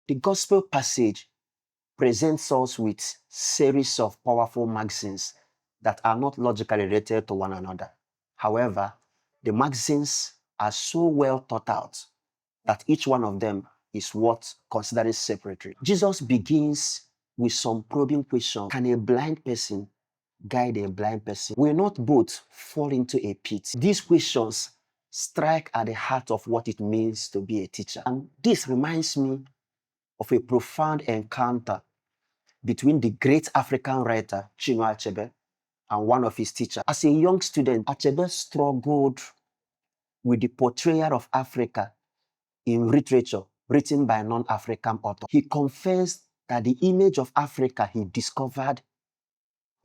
The gospel passage presents us with series of powerful maxims that are not logically related to one another. However, the maxims are so well thought out that each one of them is worth considering separately. Jesus begins with some probing question. Can a blind person guide a blind person? Will not both fall into a pit? These questions strike at the heart of what it means to be a teacher. And this reminds me of a profound encounter between the great African writer Chinua Achebe and one of his teachers. As a young student, Achebe struggled with the portrayal of Africa in literature written by a non-African author. He confessed that the image of Africa he discovered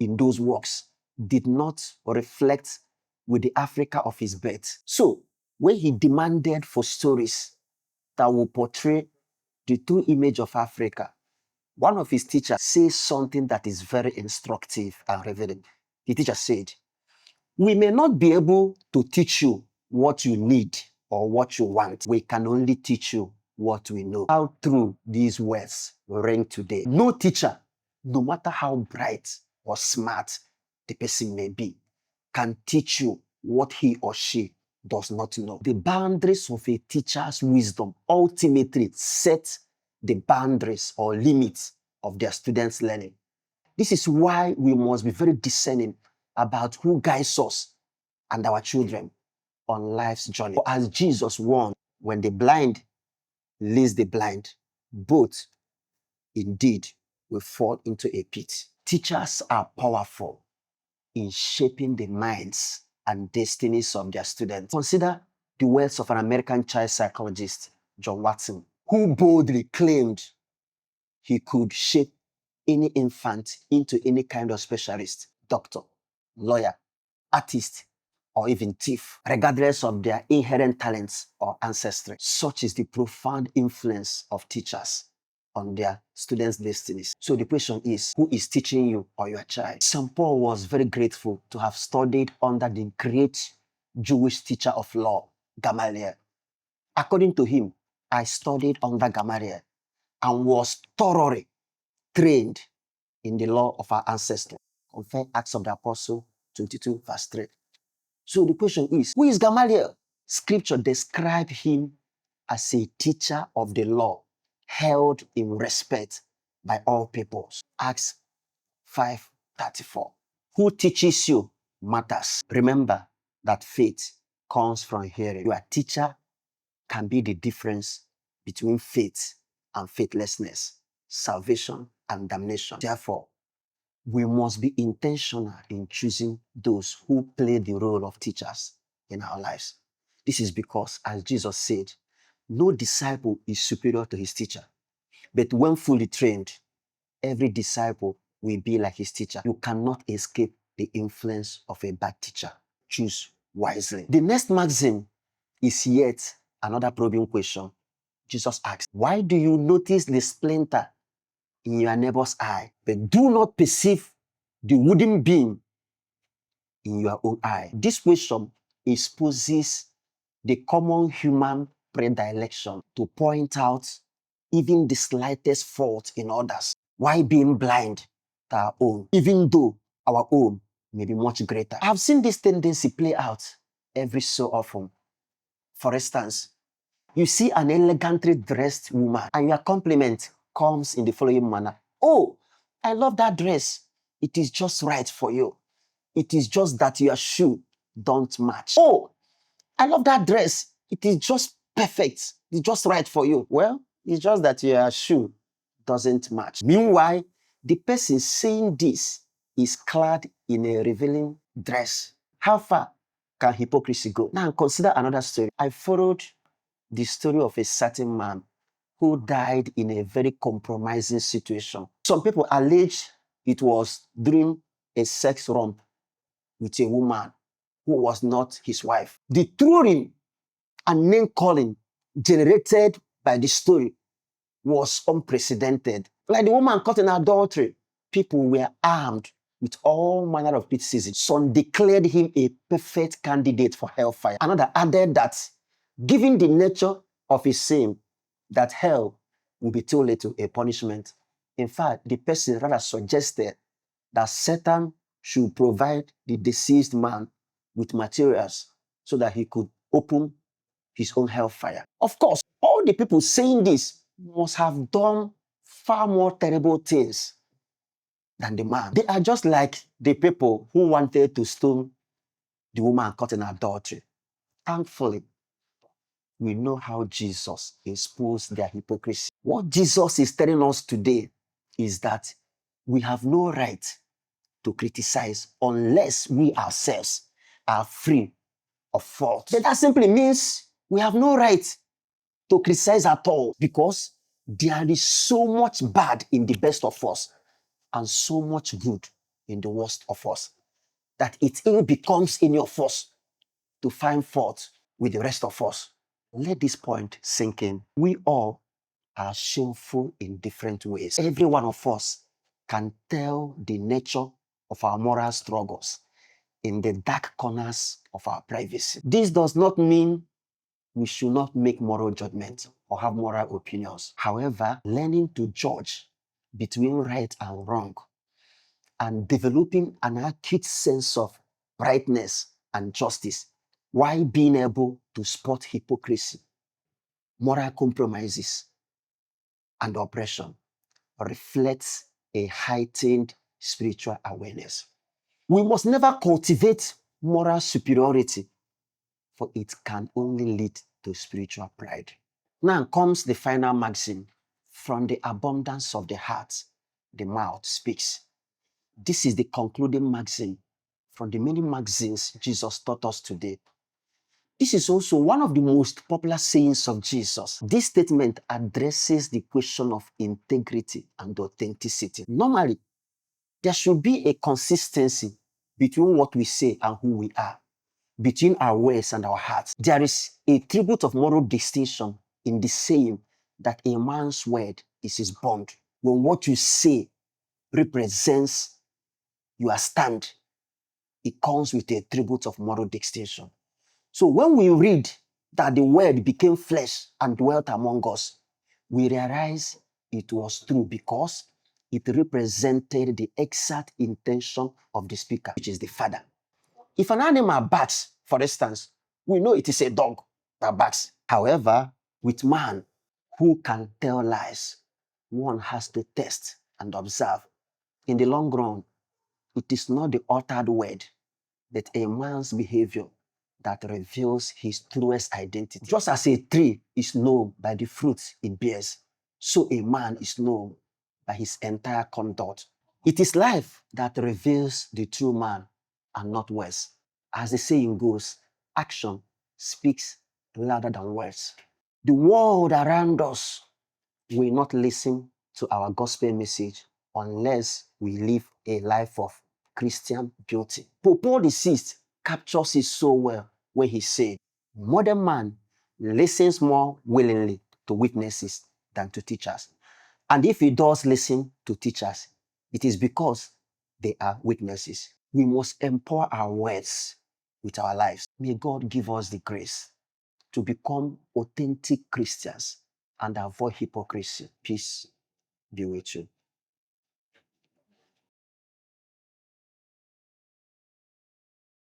in those works did not reflect with the Africa of his birth. So, when he demanded for stories that will portray the true image of Africa, one of his teachers says something that is very instructive and revealing. The teacher said, "We may not be able to teach you what you need or what you want. We can only teach you what we know." How true these words ring today. No teacher, no matter how bright or smart the person may be, can teach you what he or she does not know. The boundaries of a teacher's wisdom ultimately set the boundaries or limits of their students' learning. This is why we must be very discerning about who guides us and our children on life's journey. For as Jesus warned, when the blind leads the blind, both indeed will fall into a pit. Teachers are powerful in shaping the minds and destinies of their students. Consider the words of an American child psychologist, John Watson, who boldly claimed he could shape any infant into any kind of specialist, doctor, lawyer, artist, or even thief, regardless of their inherent talents or ancestry. Such is the profound influence of teachers on their students' destinies. So the question is, who is teaching you or your child? St. Paul was very grateful to have studied under the great Jewish teacher of law, Gamaliel. According to him, I studied under Gamaliel and was thoroughly trained in the law of our ancestors. Compare Acts of the Apostle 22, verse 3. So the question is, who is Gamaliel? Scripture describes him as a teacher of the law, held in respect by all peoples. Acts 5:34. Who teaches you matters. Remember that faith comes from hearing. Your teacher can be the difference between faith and faithlessness, salvation and damnation. Therefore, we must be intentional in choosing those who play the role of teachers in our lives. This is because, as Jesus said, no disciple is superior to his teacher. But when fully trained, every disciple will be like his teacher. You cannot escape the influence of a bad teacher. Choose wisely. The next maxim is yet another probing question. Jesus asked, "Why do you notice the splinter in your neighbor's eye, but do not perceive the wooden beam in your own eye?" This question exposes the common human predilection to point out even the slightest fault in others. Why being blind to our own, even though our own may be much greater? I've seen this tendency play out every so often. For instance, you see an elegantly dressed woman and your compliment comes in the following manner. "Oh, I love that dress. It is just right for you. It is just that your shoe don't match. Oh, I love that dress. It is just perfect. It's just right for you." Well, it's just that your shoe doesn't match. Meanwhile, the person saying this is clad in a revealing dress. How far can hypocrisy go? Now consider another story. I followed the story of a certain man who died in a very compromising situation. Some people allege it was during a sex romp with a woman who was not his wife. The throwing and name calling generated by the story was unprecedented. Like the woman caught in adultery, people were armed with all manner of criticism. Some declared him a perfect candidate for hellfire. Another added that, given the nature of his sin, that hell will be too little a punishment. In fact, the person rather suggested that Satan should provide the deceased man with materials so that he could open his own hellfire. Of course, all the people saying this must have done far more terrible things than the man. They are just like the people who wanted to stone the woman caught in adultery. Thankfully, we know how Jesus exposed their hypocrisy. What Jesus is telling us today is that we have no right to criticize unless we ourselves are free of fault. But that simply means we have no right to criticize at all, because there is so much bad in the best of us and so much good in the worst of us that it ill becomes in your force to find fault with the rest of us. Let this point sink in. We all are shameful in different ways. Every one of us can tell the nature of our moral struggles in the dark corners of our privacy. This does not mean we should not make moral judgments or have moral opinions. However, learning to judge between right and wrong and developing an acute sense of rightness and justice while being able to spot hypocrisy, moral compromises, and oppression reflects a heightened spiritual awareness. We must never cultivate moral superiority, for it can only lead to spiritual pride. Now comes the final maxim: from the abundance of the heart, the mouth speaks. This is the concluding maxim from the many maxims Jesus taught us today. This is also one of the most popular sayings of Jesus. This statement addresses the question of integrity and authenticity. Normally, there should be a consistency between what we say and who we are, between our words and our hearts. There is a tribute of moral distinction in the saying that a man's word is his bond. When what you say represents your stand, it comes with a tribute of moral distinction. So when we read that the word became flesh and dwelt among us, we realize it was true because it represented the exact intention of the speaker, which is the Father. If an animal barks, for instance, we know it is a dog that barks. However, with man who can tell lies, one has to test and observe. In the long run, it is not the uttered word, but a man's behavior that reveals his truest identity. Just as a tree is known by the fruits it bears, so a man is known by his entire conduct. It is life that reveals the true man and not words. As the saying goes, action speaks louder than words. The world around us will not listen to our gospel message unless we live a life of Christian beauty. Pope Paul VI captures it so well when he said, modern man listens more willingly to witnesses than to teachers. And if he does listen to teachers, it is because they are witnesses. We must empower our words with our lives. May God give us the grace to become authentic Christians and avoid hypocrisy. Peace be with you.